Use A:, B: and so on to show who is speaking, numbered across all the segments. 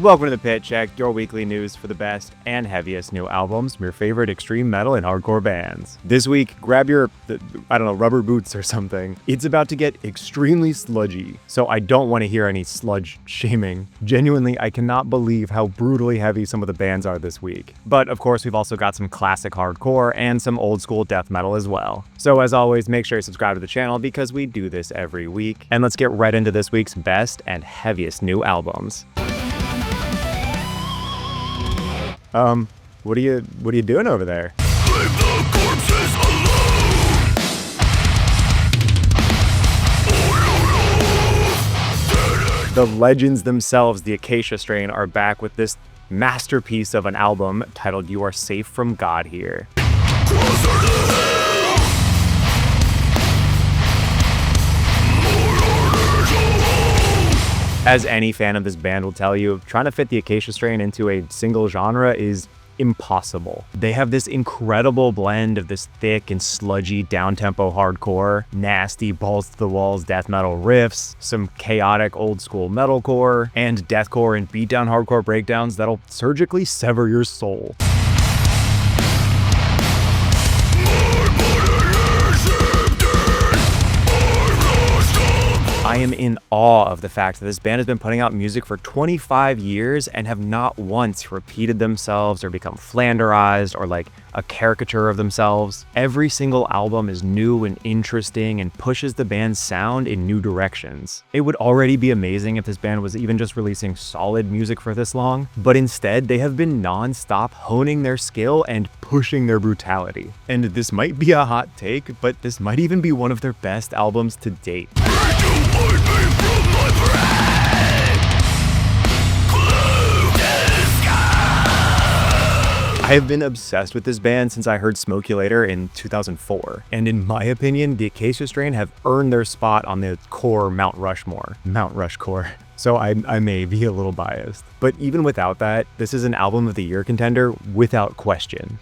A: Welcome to the Pit Check, your weekly news for the best and heaviest new albums from your favorite extreme metal and hardcore bands. This week, grab your, rubber boots or something. It's about to get extremely sludgy, so I don't want to hear any sludge shaming. Genuinely, I cannot believe how brutally heavy some of the bands are this week. But of course, we've also got some classic hardcore and some old school death metal as well. So as always, make sure you subscribe to the channel because we do this every week. And let's get right into this week's best and heaviest new albums. What are you doing over there?
B: Leave the corpses alone.
A: The legends themselves, the Acacia strain, are back with this masterpiece of an album titled You Are Safe From God Here.
B: Closer to hell. More orders alone.
A: As any fan of this band will tell you, trying to fit the Acacia strain into a single genre is impossible. They have this incredible blend of this thick and sludgy downtempo hardcore, nasty balls to the walls death metal riffs, some chaotic old school metalcore, and deathcore and beatdown hardcore breakdowns that'll surgically sever your soul. I am in awe of the fact that this band has been putting out music for 25 years and have not once repeated themselves or become flanderized or like a caricature of themselves. Every single album is new and interesting and pushes the band's sound in new directions. It would already be amazing if this band was even just releasing solid music for this long, but instead they have been non-stop honing their skill and pushing their brutality. And this might be a hot take, but this might even be one of their best albums to date. I have been obsessed with this band since I heard Smokulator in 2004, and in my opinion, the Acacia strain have earned their spot on the core Mount Rushmore, so I may be a little biased. But even without that, this is an album of the year contender without question.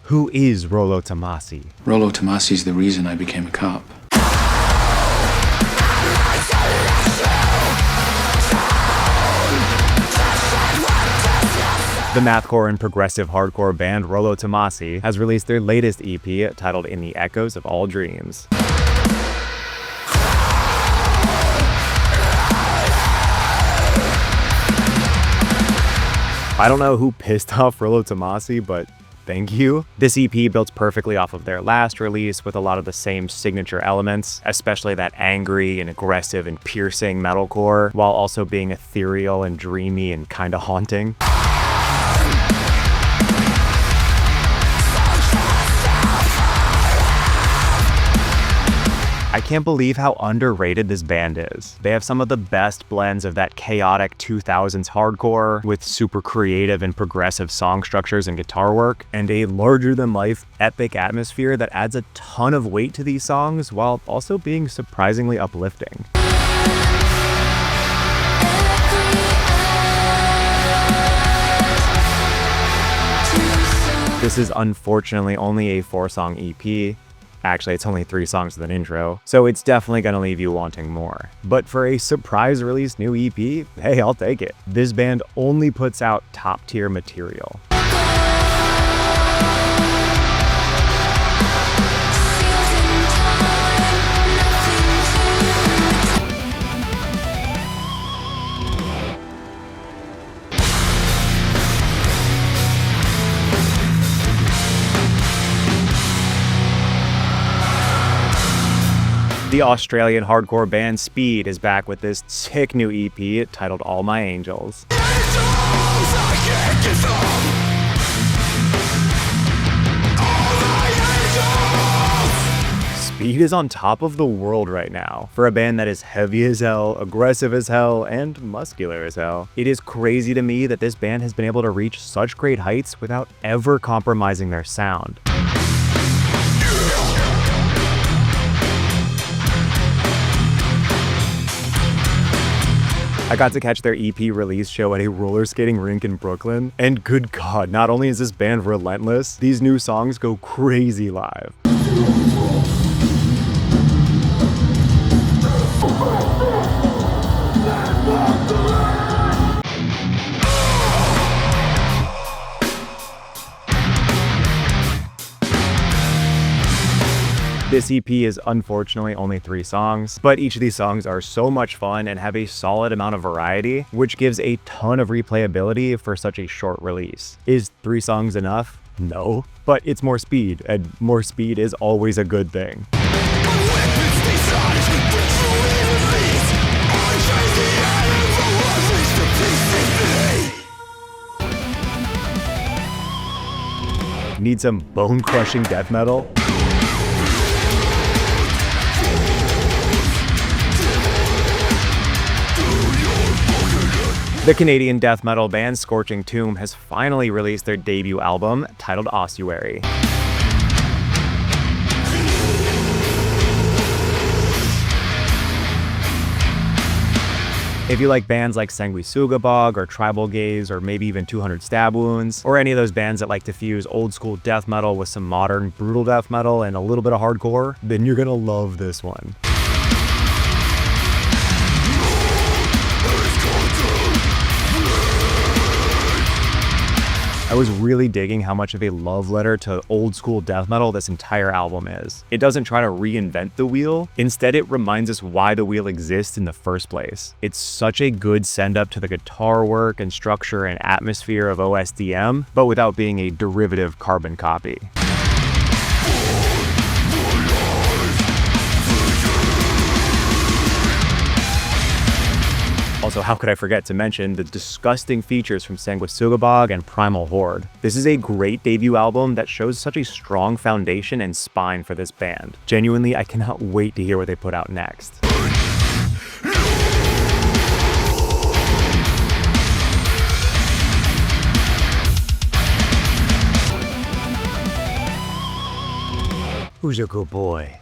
A: Who is Rolo Tomassi?
C: Rolo Tomassi is the reason I became a cop.
A: The mathcore and progressive hardcore band Rolo Tomassi has released their latest EP titled In the Echoes of All Dreams. I don't know who pissed off Rolo Tomassi, but thank you. This EP builds perfectly off of their last release with a lot of the same signature elements, especially that angry and aggressive and piercing metalcore, while also being ethereal and dreamy and kinda haunting. I can't believe how underrated this band is. They have some of the best blends of that chaotic 2000s hardcore with super creative and progressive song structures and guitar work, and a larger-than-life epic atmosphere that adds a ton of weight to these songs while also being surprisingly uplifting. This is unfortunately only a 4-song EP. Actually, it's only 3 songs with an intro, so it's definitely gonna leave you wanting more. But for a surprise release new EP, hey, I'll take it. This band only puts out top-tier material. The Australian hardcore band Speed is back with this sick new EP titled All My Angels. Speed is on top of the world right now. For a band that is heavy as hell, aggressive as hell, and muscular as hell, it is crazy to me that this band has been able to reach such great heights without ever compromising their sound. I got to catch their EP release show at a roller skating rink in Brooklyn, and good God, not only is this band relentless, these new songs go crazy live. This EP is unfortunately only 3 songs, but each of these songs are so much fun and have a solid amount of variety, which gives a ton of replayability for such a short release. Is 3 songs enough? No, but it's more speed, and more speed is always a good thing. Need some bone-crushing death metal? The Canadian death metal band Scorching has finally released their debut album, titled Ossuary. If you like bands like Sanguisugabog or Tribal Gaze or maybe even 200 Stab Wounds, or any of those bands that like to fuse old school death metal with some modern brutal death metal and a little bit of hardcore, then you're gonna love this one. I was really digging how much of a love letter to old school death metal this entire album is. It doesn't try to reinvent the wheel, instead it reminds us why the wheel exists in the first place. It's such a good send up to the guitar work and structure and atmosphere of OSDM, but without being a derivative carbon copy. Also, how could I forget to mention the disgusting features from Sanguisugabog and Primal Horde. This is a great debut album that shows such a strong foundation and spine for this band. Genuinely, I cannot wait to hear what they put out next. Who's a good boy?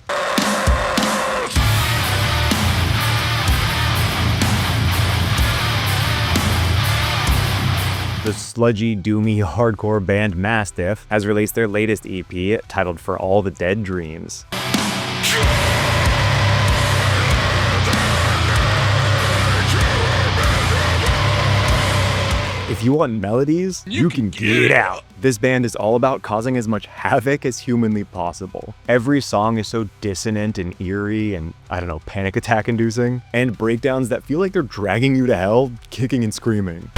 A: The sludgy, doomy hardcore band Mastiff has released their latest EP titled For All the Dead Dreams. If you want melodies, you can get it out. This band is all about causing as much havoc as humanly possible. Every song is so dissonant and eerie and, I don't know, panic attack inducing, and breakdowns that feel like they're dragging you to hell, kicking and screaming.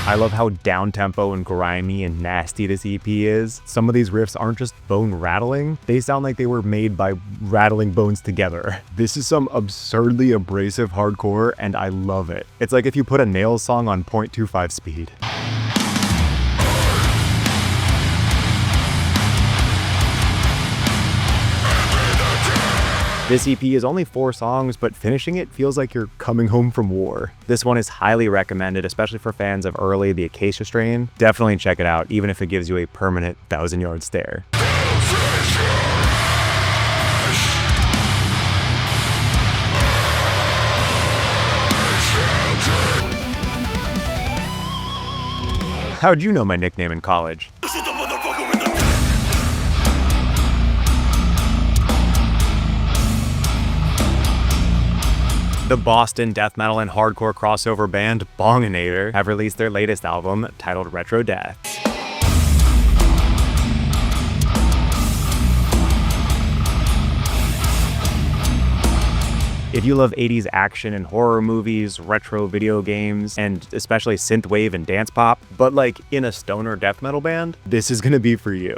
A: I love how downtempo and grimy and nasty this EP is. Some of these riffs aren't just bone rattling, they sound like they were made by rattling bones together. This is some absurdly abrasive hardcore and I love it. It's like if you put a Nails song on 0.25 speed. This EP is only 4 songs, but finishing it feels like you're coming home from war. This one is highly recommended, especially for fans of early the Acacia strain. Definitely check it out, even if it gives you a permanent 1,000-yard stare. How'd you know my nickname in college? The Boston death metal and hardcore crossover band Bonginator have released their latest album titled Retrodeath. If you love 80s action and horror movies, retro video games, and especially synthwave and dance pop, but like in a stoner death metal band, this is gonna be for you.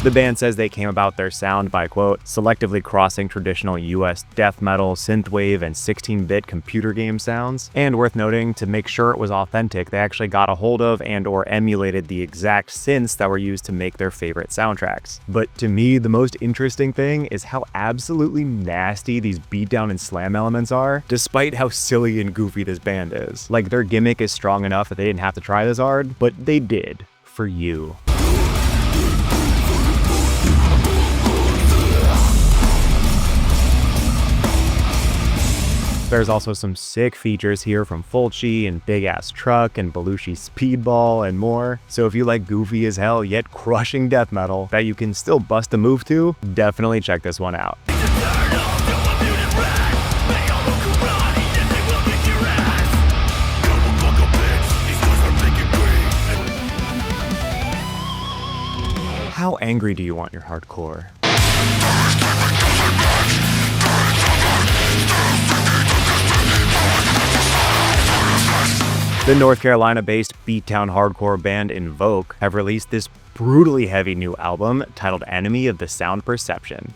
A: The band says they came about their sound by, quote, selectively crossing traditional US death metal, synthwave, and 16-bit computer game sounds. And worth noting, to make sure it was authentic, they actually got a hold of and or emulated the exact synths that were used to make their favorite soundtracks. But to me, the most interesting thing is how absolutely nasty these beatdown and slam elements are, despite how silly and goofy this band is. Like, their gimmick is strong enough that they didn't have to try this hard, but they did. For you. There's also some sick features here from Fulci and Big Ass Truck and Belushi Speedball and more. So if you like goofy as hell yet crushing death metal that you can still bust a move to, definitely check this one out. How angry do you want your hardcore? The North Carolina-based Beatdown Hardcore band Invoke have released this brutally heavy new album titled Enemy of the Sound Perception.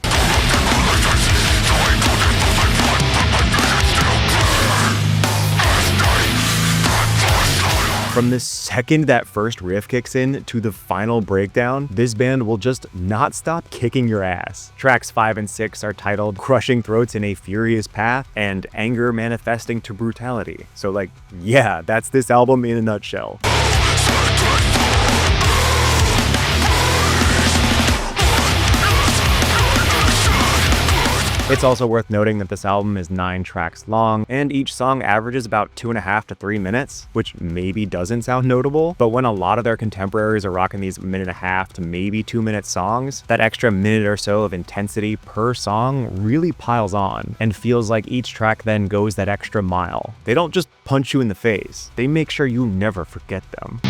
A: From the second that first riff kicks in to the final breakdown, this band will just not stop kicking your ass. Tracks 5 and 6 are titled Crushing Throats in a Furious Path and Anger Manifesting to Brutality. So like, yeah, that's this album in a nutshell. It's also worth noting that this album is 9 tracks long, and each song averages about 2.5 to 3 minutes, which maybe doesn't sound notable, but when a lot of their contemporaries are rocking these 1.5 to maybe 2-minute songs, that extra minute or so of intensity per song really piles on, and feels like each track then goes that extra mile. They don't just punch you in the face, they make sure you never forget them.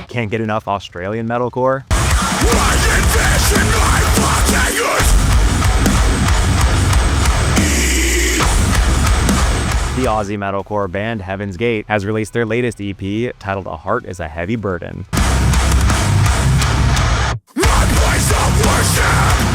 A: Can't get enough Australian metalcore? The Aussie metalcore band Heavensgate has released their latest EP titled A Heart is a Heavy Burden. My place of worship,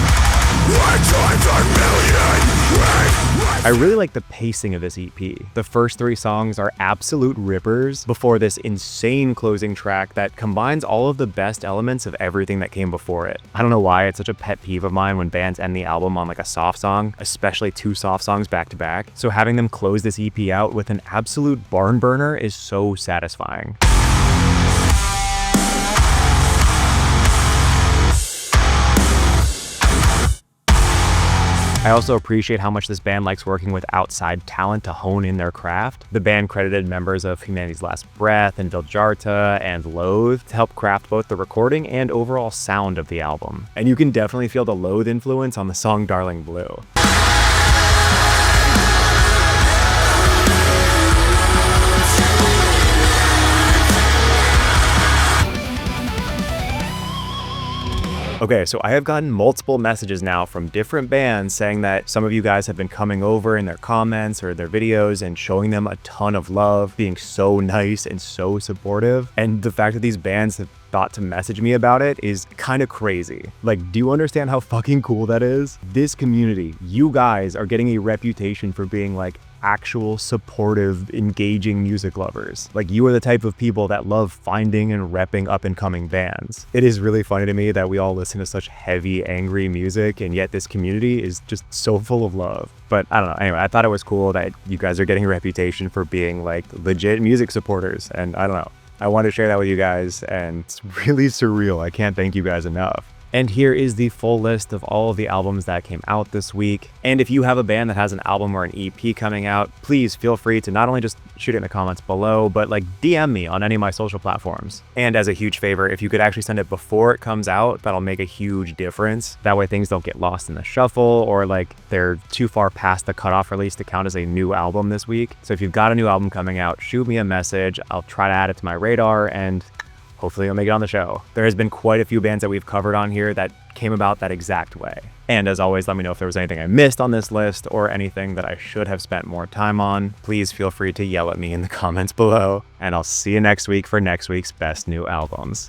A: I really like the pacing of this EP. The first 3 songs are absolute rippers before this insane closing track that combines all of the best elements of everything that came before it. I don't know why, it's such a pet peeve of mine when bands end the album on like a soft song, especially 2 soft songs back to back. So having them close this EP out with an absolute barn burner is so satisfying. I also appreciate how much this band likes working with outside talent to hone in their craft. The band credited members of Humanity's Last Breath and Viljarta and Loathe to help craft both the recording and overall sound of the album. And you can definitely feel the Loathe influence on the song Darling Blue. Okay, so I have gotten multiple messages now from different bands saying that some of you guys have been coming over in their comments or their videos and showing them a ton of love, being so nice and so supportive. And the fact that these bands have thought to message me about it is kind of crazy. Like, do you understand how fucking cool that is? This community, you guys are getting a reputation for being like actual supportive, engaging music lovers. Like, you are the type of people that love finding and repping up and coming bands. It is really funny to me that we all listen to such heavy, angry music, and yet this community is just so full of love. But I don't know, anyway, I thought it was cool that you guys are getting a reputation for being like legit music supporters, and I don't know. I wanted to share that with you guys, and it's really surreal. I can't thank you guys enough. And here is the full list of all of the albums that came out this week. And if you have a band that has an album or an EP coming out, please feel free to not only just shoot it in the comments below, but like DM me on any of my social platforms. And as a huge favor, if you could actually send it before it comes out, that'll make a huge difference. That way things don't get lost in the shuffle or like they're too far past the cutoff release to count as a new album this week. So if you've got a new album coming out, shoot me a message. I'll try to add it to my radar, and hopefully you'll make it on the show. There has been quite a few bands that we've covered on here that came about that exact way. And as always, let me know if there was anything I missed on this list or anything that I should have spent more time on. Please feel free to yell at me in the comments below, and I'll see you next week for next week's best new albums.